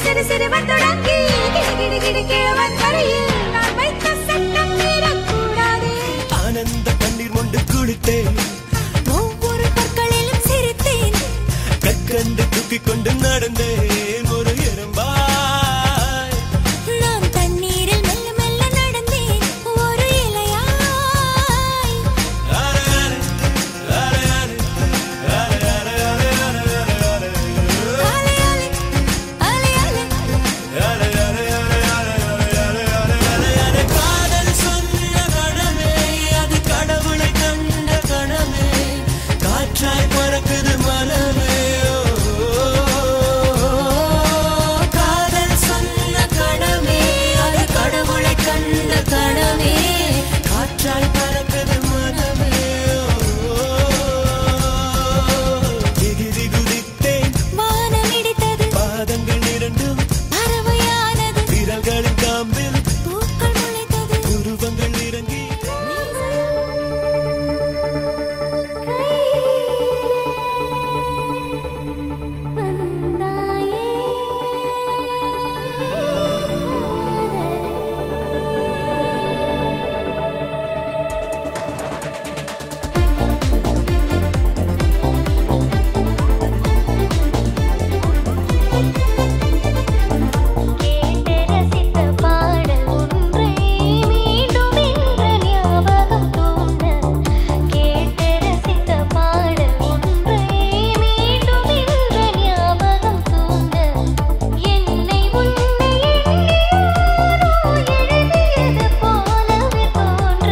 சிறு சிறுவன் தொடங்கி கிடு கிடு கிழவன் வரையில் நான் வைத்த சட்டம் மீறக்கூடாதே. ஆனந்த கண்ணீர் கொண்டு குளித்தேன், ஒவ்வொரு பற்களிலும் சிரித்தேன், கற்கண்டு தூக்கிக் கொண்டு நடந்தேன் ஒரு எறும்பாய். நான் தண்ணீரில் மெல்ல மெல்ல நடந்தேன் ஒரு இலையாய். காதல் சொன்ன கணமே, அது கடவுளை கண்ட கணமே, காற்றாய் பறக்குது மனமே. காதல் சொன்ன கணமே, அது கடவுளை கண்ட கணமே, காற்றாய் பறக்குது மனமே. எகிரி குதித்தேன், வானம் இடித்தது, பாதங்கள் இரண்டும் பறவையானது, விரல்களின் காம்பில் பூக்கள் முளைத்தது, உருவங்கள் இறங்கி கேட்டு ரசித்த பாடல் ஒன்றை மீண்டும் என்ற ஞாபகம் தோன்ற. கேட்டு ரசித்த பாடல் ஒன்றை மீண்டும் என்ற ஞாபகம் தோன்ற. என்னை உன்னை எண்ணியாரோ எழுதியது போலவே தோன்ற.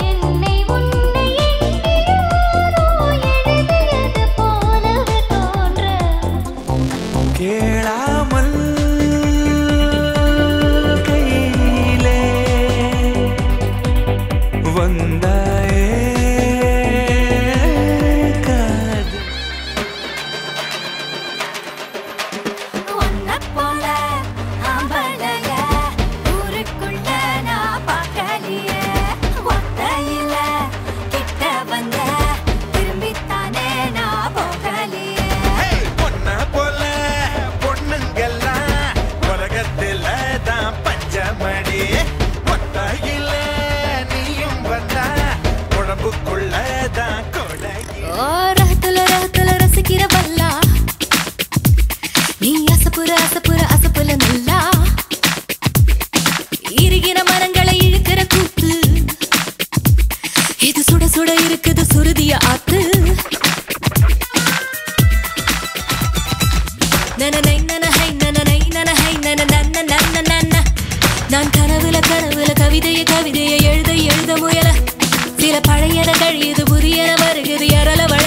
என்னை உன்னை எண்ணியாரோ எழுதியது போலவே தோன்ற. கேளாமல் கையிலே வந்தாயே காதல். உன்னைப் போல ஆம்பளைய ஊருக்குள்ள நான் பார்க்கலையே. ஒத்தையில கிட்ட வந்த திரும்பித்தானே நான் போகலையே. பொண்ண போல பொண்ணுங்கெல்லாம் உலகத்துல தான் பஞ்சமடி. ஒத்தையில நீயும் வந்தா உடம்புக்குள்ள தான் கொடை. ஓ ரகத்துல ரசிக்கிற வல்லா, நீ அசப்புற அசப்புற அசப்புல நல்லா. இறுகிற மரங்களை இழுக்கிற கூத்து, இது சுட சுட இருக்குது சுருதிய ஆத்து. நனனை நனஹை நனனை நனஹை நன நன்ன நன்ன நன்ன. நான் கனவுல கவிதைய எழுத முயல. சில பழையன கழியுது புதியன வருகிறது எரல வள